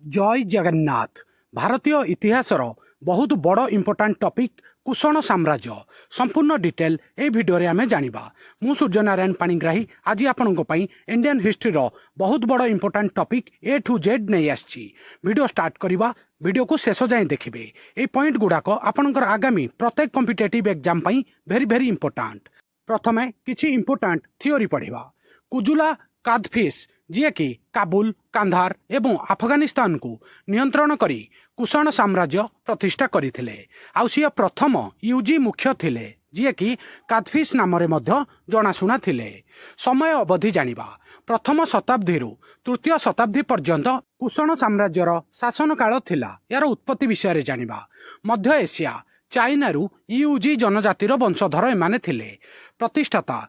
जय जगन्नाथ। भारतीय इतिहासर बहुत बड़ इंपोर्टाट टॉपिक कुषण साम्राज्य संपूर्ण डिटेल ए भिडियो आम जाना। मु सूर्यनारायण पाणिग्राही आज आपण इंडियन हिस्ट्री बहुत बड़ important topic A to Z नहीं आसी। वीडियो स्टार्ट करवा वीडियो को शेष जाए देखिए। ये पॉइंट गुड़ाक आपणकर आगामी प्रत्येक competitive exam very very important. प्रथमे किछि इंपोर्टाट थियोरी पढ़ा। कुजुला कादफिस जी कि काबुल कांधार एवं अफगानिस्तान को नियंत्रण करी कुषण साम्राज्य प्रतिष्ठा करथिले। आउ सी प्रथम यूजी मुख्य थिले जी कि कादफिस नाम जनाशुना थिले। समय अवधि जानिबा। प्रथम शताब्दी तृतीय शताब्दी पर्यंत कुषण साम्राज्यर शासन काल थिला। यार उत्पत्ति विषय जानिबा। मध्य एशिया चाइनारू यूजी जनजातिर वंशधर एमाने थिले। प्रतिष्ठाता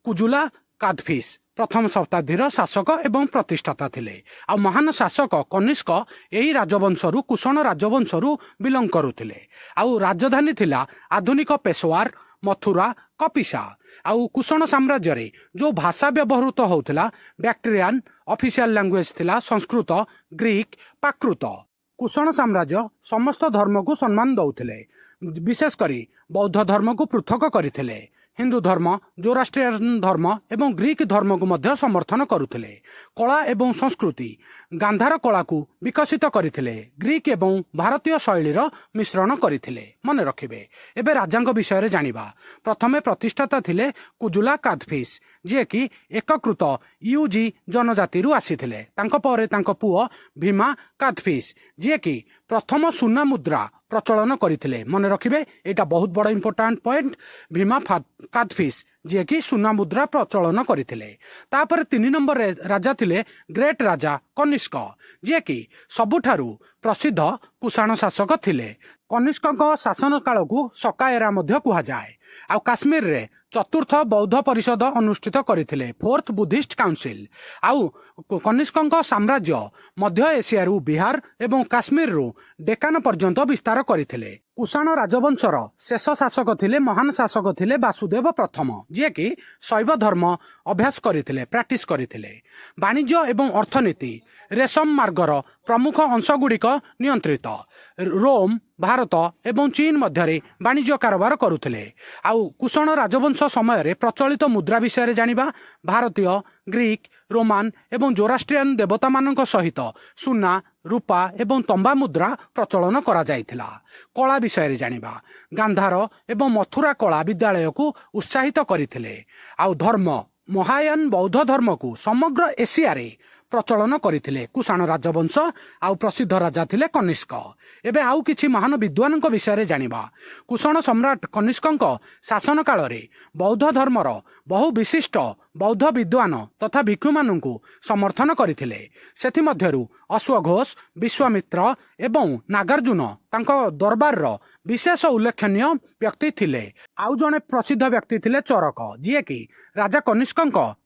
कुजुला कादफिस प्रथम शताब्दीर शासक एवं प्रतिष्ठाता थिले। आ महान शासक कनिष्क यही राजवंशरू कुषण राजवंशरू बिलंग करुथिले। आउ राजधानी थिला आधुनिक पेशवार मथुरा कपिसा। आउ कुषण साम्राज्य रे जो भाषा व्यवहृत होउथिला बैक्ट्रियन ऑफिशियल लैंग्वेज थिला संस्कृत ग्रीक प्राकृत। कुषण साम्राज्य समस्त धर्म को सम्मान दौथिले। विशेष करी बौद्ध धर्म को पृथक करथिले। हिंदू धर्म जोराष्ट्रियन धर्म एवं ग्रीक धर्म को मध्य समर्थन करुथिले। कला एवं संस्कृति गांधार कला को विकसित करथिले। ग्रीक एवं भारतीय शैलीर मिश्रण करथिले। मन रखिबे। एबे राजांक विषय जानिबा। प्रथमे प्रतिष्ठाता थिले कुजुला कादफिस जे कि एककृत यूजी जनजाति आसीथिले। तांको परे तांको पुओ भीमा कादफिस जे कि प्रथम सुना मुद्रा प्रचलन करथिले। मन रखिबे एटा बहुत बड़ इंपोर्टाट पॉइंट। भीमा कादफिस जे कि सुना मुद्रा प्रचलन करथिले। तापर 3 नंबर राजा थिले ग्रेट राजा कनिष्क जे कि सबुठारु प्रसिद्ध कुषाण शासक थिले। कनिष्क शासन काल को सका एरा मध्य कुहा जाए। आ काश्मीर रे चतुर्थ बौद्ध परिषद अनुष्ठित करथिले फोर्थ बुद्धिस्ट काउंसिल। आउ कनिष्क साम्राज्य मध्य एशिया बिहार एवं काश्मीर डेकान पर्यंत विस्तार करथिले। कुषाण राजवंशर शेष शासक थिले महान शासक थिले वासुदेव प्रथम जे कि शैव धर्म अभ्यास करथिले प्रैक्टिस करथिले। वाणिज्य एवं अर्थनीति रेशम मार्गर प्रमुख अंशगुड़िक नियंत्रित। रोम भारत एवं चीन मध्य वाणिज्य कारोबार करुथिले। आउ कुषण राजवंश समय प्रचलित मुद्रा विषय जानिबा। भारतीय ग्रीक रोमान एवं जोराष्ट्रियन देवता मानक सहित सुना रूपा एवं तंबा मुद्रा प्रचलन करा जायथिला। कला विषय जानिबा। गांधार एवं मथुरा कला विद्यालय को उत्साहित करथिले। आउ धर्म महायान बौद्ध धर्म को समग्र एशिया रे प्रचलन करथिले कुषाण राजवंश। आउ प्रसिद्ध राजा थिले कनिष्क। एबे आउ किछि महान विद्वान विषय जानिबा। कुषण सम्राट कनिष्क शासन काल रे बौद्ध धर्मर बहु विशिष्ट बौद्ध विद्वान तथा भिक्षु मानू समर्थन करथिले। सेथि मध्यरु अश्वघोष विश्वामित्र एवं नागार्जुन तांको दरबार विशेष उल्लेखनीय व्यक्ति थिले। आउ जने प्रसिद्ध व्यक्ति थिले चरक जी कि राजा कनिष्क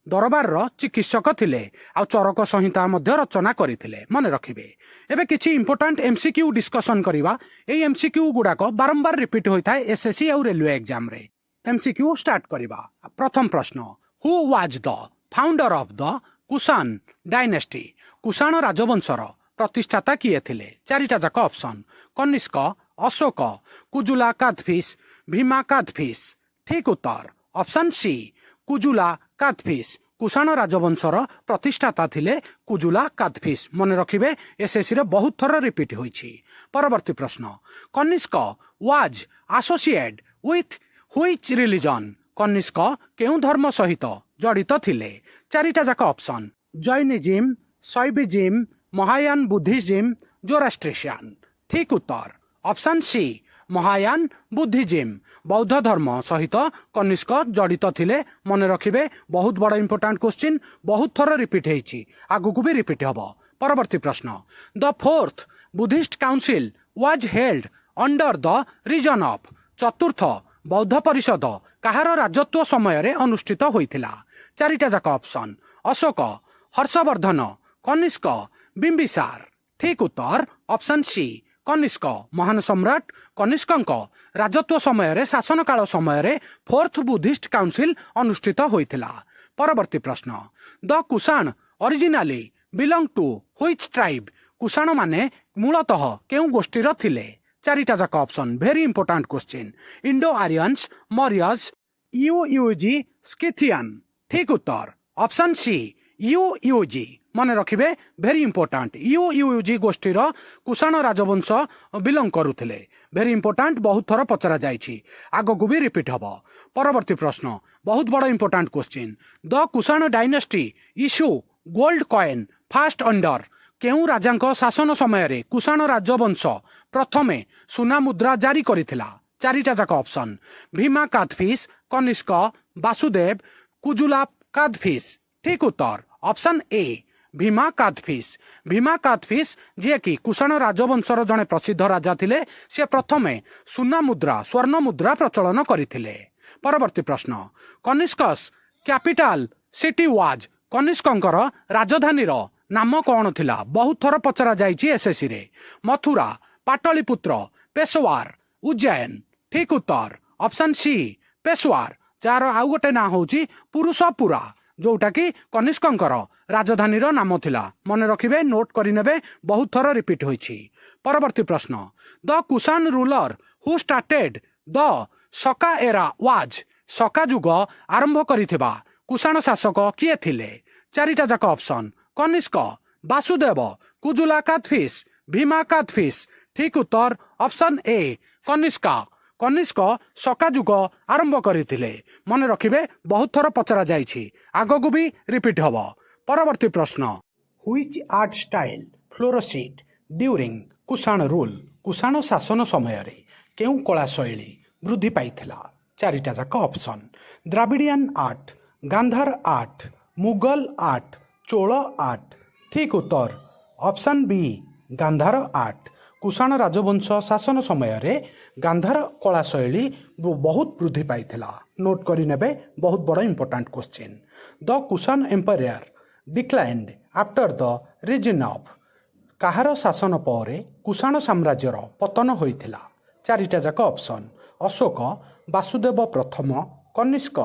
दरबार चिकित्सक थिले। आउ चरक संहिता मध्य रचना करथिले। मन रखिबे। एबे किछि इंपोर्टेंट एमसीक्यू डिस्कशन करिवा। एई एमसीक्यू गुडाक बारंबार रिपीट होइथाय एसएससी और रेलवे एग्जाम रे। एमसीक्यू स्टार्ट करिवा। प्रथम प्रश्न who was the founder of the Kushan dynasty. Kushan राजवंशर प्रतिष्ठाता किए थिले। चारिटा जाक ऑप्शन कनिष्क अशोक कुजुला कादफिस भीमा कादफिस। ठीक उत्तर ऑप्शन सी कुजुला कादफिस। कुषाण राजवंशर प्रतिष्ठाता थिले कुजुला कादफिस। मन रखिबे एसएससी रे बहुत थर रिपीट होइछि। परवर्ती प्रश्न Kanishka was associated with which religion. Kanishka केउ धर्म सहित जड़ित थिले। चारिटा जाक option Jainism Shaivism Mahayana Buddhism Zoroastrian. ठीक उत्तर ऑप्शन सी महायान बुद्धिज्म। बौद्ध धर्म सहित कनिष्क जड़ित थिले। मन रखिबे बहुत बड़ इंपोर्टेंट क्वेश्चन बहुत थर रिपीट होइछि। आगु को भी रिपीट हबो। परवर्ती प्रश्न the fourth Buddhist council was held under the reign of. चतुर्थ बौद्ध परिषद कहार राजत्व समय रे अनुष्ठित होइथिला। चारिटा जाक ऑप्शन अशोक हर्षवर्धन कनिष्क बिंबिसार। ठीक उत्तर ऑप्शन सी कनिष्क। महान सम्राट कनिष्क राजत्व समय रे शासन काल समय रे फोर्थ बुद्धिस्ट काउंसिल अनुष्ठित होइथिला। परवर्ती प्रश्न the Kushan originally belong to which tribe. Kushan ମାନେ ମୂଳତଃ କେଉଁ ଗୋଷ୍ଠୀର ଥିଲେ? ଚାରିଟା ଯାକ option, very important question. Indo Aryans, Mauryas, Yuezhi, Scythian. ଠିକ୍ ଉତ୍ତର ଅପସନ୍ ସି ୟୁଜି। ମନେ ରଖିବେ, ଭେରି ଇମ୍ପୋର୍ଟାଣ୍ଟ। ୟୁଜି ଗୋଷ୍ଠୀର କୁଷାଣ ରାଜବଂଶ ବିଲଙ୍ଗ କରୁଥିଲେ। ଭେରି ଇମ୍ପୋର୍ଟାଣ୍ଟ, ବହୁତ ଥର ପଚରା ଯାଇଛି, ଆଗକୁ ବି ରିପିଟ୍ ହେବ। ପରବର୍ତ୍ତୀ ପ୍ରଶ୍ନ, ବହୁତ ବଡ଼ important question. The Kushan dynasty issue gold coin first under. କେଉଁ ରାଜାଙ୍କ ଶାସନ ସମୟରେ କୁଷାଣ ରାଜବଂଶ ପ୍ରଥମେ ସୁନା ମୁଦ୍ରା ଜାରି କରିଥିଲା? ଚାରିଟା ଯାକ ଅପସନ୍, ଭୀମା କାଦଫିସ୍, କନିଷ୍କ, ବାସୁଦେବ, କୁଜୁଲା କାଦଫିସ୍। ଠିକ୍ ଉତ୍ତର ଅପସନ୍ ଏ ଭୀମା କାଦଫିସ୍। ଭୀମା କାଦଫିସ୍ ଯିଏକି କୁଷାଣ ରାଜବଂଶର ଜଣେ ପ୍ରସିଦ୍ଧ ରାଜା ଥିଲେ, ସେ ପ୍ରଥମେ ସୁନା ମୁଦ୍ରା ସ୍ୱର୍ଣ୍ଣ ମୁଦ୍ରା ପ୍ରଚଳନ କରିଥିଲେ। ପରବର୍ତ୍ତୀ ପ୍ରଶ୍ନ, କନିଷ୍କସ୍ କ୍ୟାପିଟାଲ ସିଟି ୱାଜ୍। କନିଷ୍କଙ୍କର ରାଜଧାନୀର ନାମ କ'ଣ ଥିଲା? ବହୁତ ଥର ପଚରା ଯାଇଛି ଏସ୍ଏସ୍ସିରେ। ମଥୁରା, ପାଟଳିପୁତ୍ର, ପେଶୱାର, ଉଜ୍ଜୟନ। ଠିକ୍ ଉତ୍ତର ଅପସନ୍ ସି ପେଶୱାର, ଯାହାର ଆଉ ଗୋଟେ ନାଁ ହେଉଛି ପୁରୁଷପୁରା, ଯୋଉଟାକି କନିଷ୍କଙ୍କର ରାଜଧାନୀର ନାମ ଥିଲା। ମନେ ରଖିବେ, ନୋଟ୍ କରିନେବେ, ବହୁତ ଥର ରିପିଟ୍ ହୋଇଛି। ପରବର୍ତ୍ତୀ ପ୍ରଶ୍ନ, ଦ କୁଷାଣ ରୁଲର ହୁ ଷ୍ଟାର୍ଟେଡ୍ ଦ ସକା ଏରା ୱାଜ୍। ସକା ଯୁଗ ଆରମ୍ଭ କରିଥିବା କୁଷାଣ ଶାସକ କିଏ ଥିଲେ? ଚାରିଟା ଯାକ ଅପସନ୍, କନିଷ୍କ, ବାସୁଦେବ, କୁଜୁଲା କାଦଫିସ୍, ଭୀମା କାଦଫିସ୍। ଠିକ୍ ଉତ୍ତର ଅପସନ୍ ଏ କନିଷ୍କା। କନିଷ୍କ ସକା ଯୁଗ ଆରମ୍ଭ କରିଥିଲେ। ମନେ ରଖିବେ, ବହୁତ ଥର ପଚରା ଯାଇଛି, ଆଗକୁ ବି ରିପିଟ୍ ହେବ। ପରବର୍ତ୍ତୀ ପ୍ରଶ୍ନ, which art style flourished during Kushan rule. Kushan ଶାସନ ସମୟରେ କେଉଁ କଳା ଶୈଳୀ ବୃଦ୍ଧି ପାଇଥିଲା? ଚାରିଟା ଯାକ option, Dravidian art, Gandhara art, Mughal art, Chola art. ଠିକ୍ ଉତ୍ତର option B Gandhara art. Kushan ରାଜବଂଶ ଶାସନ ସମୟରେ ଗାନ୍ଧାର କଳା ଶୈଳୀ ବହୁତ ବୃଦ୍ଧି ପାଇଥିଲା। ନୋଟ୍ କରିନେବେ, ବହୁତ ବଡ଼ important question. The Kushan empire declined after the reign of. କାହାର ଶାସନ ପରେ କୁଷାଣ ସାମ୍ରାଜ୍ୟର ପତନ ହୋଇଥିଲା? ଚାରିଟା ଯାକ ଅପସନ୍, ଅଶୋକ, ବାସୁଦେବ ପ୍ରଥମ, କନିଷ୍କ,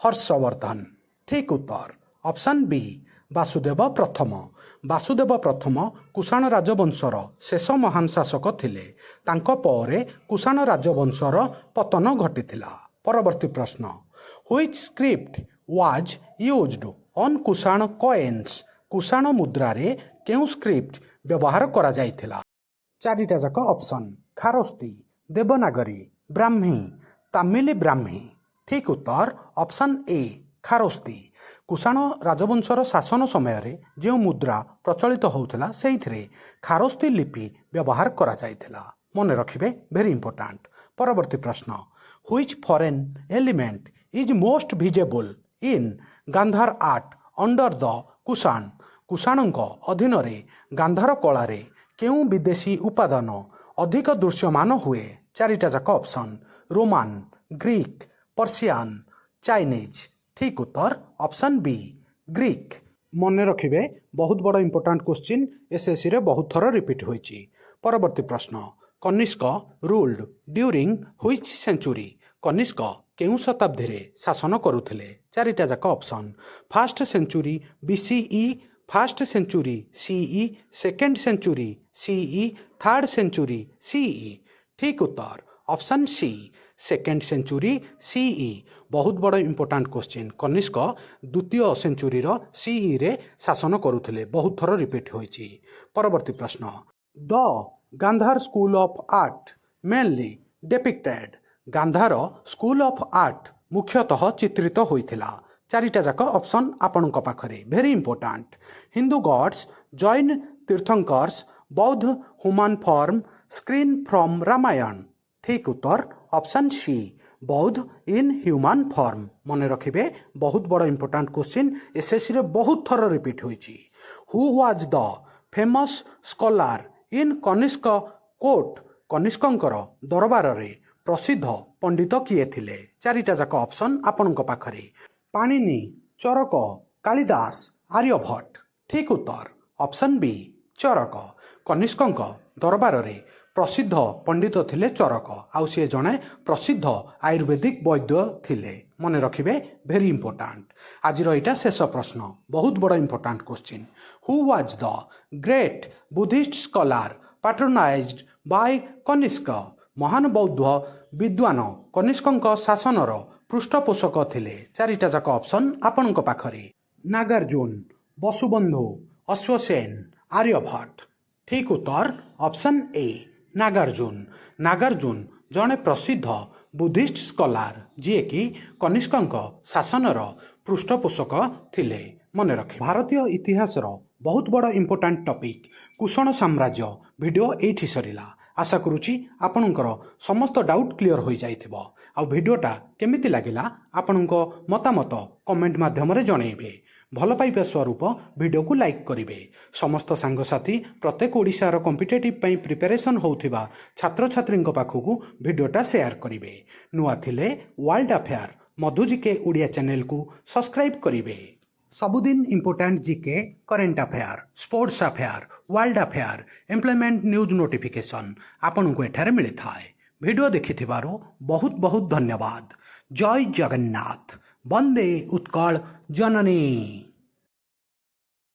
ହର୍ଷବର୍ଦ୍ଧନ। ଠିକ୍ ଉତ୍ତର ଅପସନ୍ ବି ବାସୁଦେବ ପ୍ରଥମ। ବାସୁଦେବ ପ୍ରଥମ କୁଷାଣ ରାଜବଂଶର ଶେଷ ମହାନ ଶାସକ ଥିଲେ। ତାଙ୍କ ପରେ କୁଷାଣ ରାଜବଂଶର ପତନ ଘଟିଥିଲା। ପରବର୍ତ୍ତୀ ପ୍ରଶ୍ନ, which script was used on Kushan coins. Kushan ମୁଦ୍ରାରେ କେଉଁ ସ୍କ୍ରିପ୍ଟ ବ୍ୟବହାର କରାଯାଇଥିଲା? ଚାରିଟା ଯାକ ଅପସନ୍, ଖାରୋସ୍ତି, ଦେବନାଗରୀ, ବ୍ରାହ୍ମୀ, ତାମିଲ ବ୍ରାହ୍ମୀ। ଠିକ୍ ଉତ୍ତର ଅପସନ୍ ଏ ଖାରୋସ୍ତି। କୁଷାଣ ରାଜବଂଶର ଶାସନ ସମୟରେ ଯେଉଁ ମୁଦ୍ରା ପ୍ରଚଳିତ ହେଉଥିଲା, ସେଇଥିରେ ଖାରୋସ୍ତି ଲିପି ବ୍ୟବହାର କରାଯାଇଥିଲା। ମନେ ରଖିବେ, ଭେରି ଇମ୍ପୋର୍ଟାଣ୍ଟ। ପରବର୍ତ୍ତୀ ପ୍ରଶ୍ନ, which foreign element is most visible in Gandhara art under the Kushan. କୁଷାଣଙ୍କ ଅଧୀନରେ ଗାନ୍ଧାର କଳାରେ କେଉଁ ବିଦେଶୀ ଉପାଦାନ ଅଧିକ ଦୃଶ୍ୟମାନ ହୁଏ? ଚାରିଟା ଯାକ option, Roman, Greek, Persian, Chinese. ଠିକ୍ ଉତ୍ତର ଅପସନ୍ ବି ଗ୍ରୀକ୍। ମନେ ରଖିବେ, ବହୁତ ବଡ଼ ଇମ୍ପୋର୍ଟାଣ୍ଟ କ୍ୱେଶ୍ଚିନ୍, ଏସ୍ଏସ୍ସିରେ ବହୁତ ଥର ରିପିଟ୍ ହୋଇଛି। ପରବର୍ତ୍ତୀ ପ୍ରଶ୍ନ, Kanishka ruled during which century. Kanishka କେଉଁ ଶତାବ୍ଦୀରେ ଶାସନ କରୁଥିଲେ? ଚାରିଟା ଯାକ option, first century BCE, first century CE, second century CE, third century CE। ଠିକ୍ ଉତ୍ତର option C second century CE। ବହୁତ ବଡ଼ ଇମ୍ପୋର୍ଟାଣ୍ଟ କ୍ୱେଶ୍ଚିନ୍। କନିଷ୍କ ଦ୍ୱିତୀୟ ସେଞ୍ଚୁରୀର CEରେ ଶାସନ କରୁଥିଲେ। ବହୁତ ଥର ରିପିଟ୍ ହୋଇଛି। ପରବର୍ତ୍ତୀ ପ୍ରଶ୍ନ, the Gandhara school of art mainly depicted. Gandhara school of art ମୁଖ୍ୟତଃ ଚିତ୍ରିତ ହୋଇଥିଲା। ଚାରିଟା ଯାକ ଅପସନ୍ ଆପଣଙ୍କ ପାଖରେ, very important. Hindu gods, Jain Tirthankaras, Bauddha human form, screen from Ramayana. ଠିକ୍ ଉତ୍ତର option C Bauddha in human form. ମନେ ରଖିବେ, ବହୁତ ବଡ଼ ଇମ୍ପୋର୍ଟାଣ୍ଟ କ୍ୱେଶ୍ଚିନ୍, ଏସ୍ଏସ୍ସିରେ ବହୁତ ଥର ରିପିଟ୍ ହୋଇଛି। Who was the famous scholar in Kanishka court. କନିଷ୍କଙ୍କର ଦରବାରରେ ପ୍ରସିଦ୍ଧ ପଣ୍ଡିତ କିଏ ଥିଲେ? ଚାରିଟା ଯାକ ଅପସନ୍ ଆପଣଙ୍କ ପାଖରେ, ପାଣିନି, ଚରକ, କାଳିଦାସ, ଆର୍ଯ୍ୟଭଟ୍ଟ। ଠିକ୍ ଉତ୍ତର ଅପସନ୍ ବି ଚରକ। କନିଷ୍କଙ୍କ ଦରବାରରେ ପ୍ରସିଦ୍ଧ ପଣ୍ଡିତ ଥିଲେ ଚରକ ଆଉ ସିଏ ଜଣେ ପ୍ରସିଦ୍ଧ ଆୟୁର୍ବେଦିକ ବୈଦ୍ୟ ଥିଲେ ମନେ ରଖିବେ ଭେରି ଇମ୍ପୋର୍ଟାଣ୍ଟ ଆଜିର ଏଇଟା ଶେଷ ପ୍ରଶ୍ନ ବହୁତ ବଡ଼ important question who was the great Buddhist scholar patronised by Kanishka ମହାନ ବୌଦ୍ଧ ବିଦ୍ୱାନ କନିଷ୍କଙ୍କ ଶାସନର ପୃଷ୍ଠପୋଷକ ଥିଲେ ଚାରିଟା ଯାକ ଅପସନ୍ ଆପଣଙ୍କ ପାଖରେ ନାଗାର୍ଜୁନ ବସୁବନ୍ଧୁ ଅଶ୍ୱସେନ ଆର୍ଯ୍ୟଭଟ୍ଟ ଠିକ୍ ଉତ୍ତର ଅପସନ୍ ଏ ନାଗାର୍ଜୁନ ନାଗାର୍ଜୁନ ଜଣେ ପ୍ରସିଦ୍ଧ ବୁଦ୍ଧିଷ୍ଟ ସ୍କଲାର ଯିଏକି କନିଷ୍କଙ୍କ ଶାସନର ପୃଷ୍ଠପୋଷକ ଥିଲେ ମନେ ରଖିବେ ଭାରତୀୟ ଇତିହାସର ବହୁତ ବଡ଼ ଇମ୍ପୋର୍ଟାଣ୍ଟ ଟପିକ୍ କୁଷଣ ସାମ୍ରାଜ୍ୟ ଭିଡ଼ିଓ ଏଇଠି ସରିଲା ଆଶା କରୁଛି ଆପଣଙ୍କର ସମସ୍ତ ଡାଉଟ୍ କ୍ଲିଅର୍ ହୋଇଯାଇଥିବ ଆଉ ଭିଡ଼ିଓଟା କେମିତି ଲାଗିଲା ଆପଣଙ୍କ ମତାମତ କମେଣ୍ଟ ମାଧ୍ୟମରେ ଜଣାଇବେ ଭଲ ପାଇବା ସ୍ୱରୂପ ଭିଡ଼ିଓକୁ ଲାଇକ୍ କରିବେ ସମସ୍ତ ସାଙ୍ଗସାଥି ପ୍ରତ୍ୟେକ ଓଡ଼ିଶାର କମ୍ପିଟେଟିଭ୍ ପାଇଁ ପ୍ରିପାରେସନ୍ ହେଉଥିବା ଛାତ୍ରଛାତ୍ରୀଙ୍କ ପାଖକୁ ଭିଡ଼ିଓଟା ସେୟାର କରିବେ ନୂଆ ଥିଲେ ୱାର୍ଲଡ ଆଫେୟାର ମଧୁ ଜିକେ ଓଡ଼ିଆ ଚ୍ୟାନେଲକୁ ସବସ୍କ୍ରାଇବ୍ କରିବେ ସବୁଦିନ important GK current affair sports affair world affair employment news notification ଆପଣଙ୍କୁ ଏଠାରେ ମିଳିଥାଏ ଭିଡ଼ିଓ ଦେଖିଥିବାରୁ ବହୁତ ବହୁତ ଧନ୍ୟବାଦ ଜୟ ଜଗନ୍ନାଥ ବନ୍ଦେ ଉତ୍କଳ ଜନନୀ।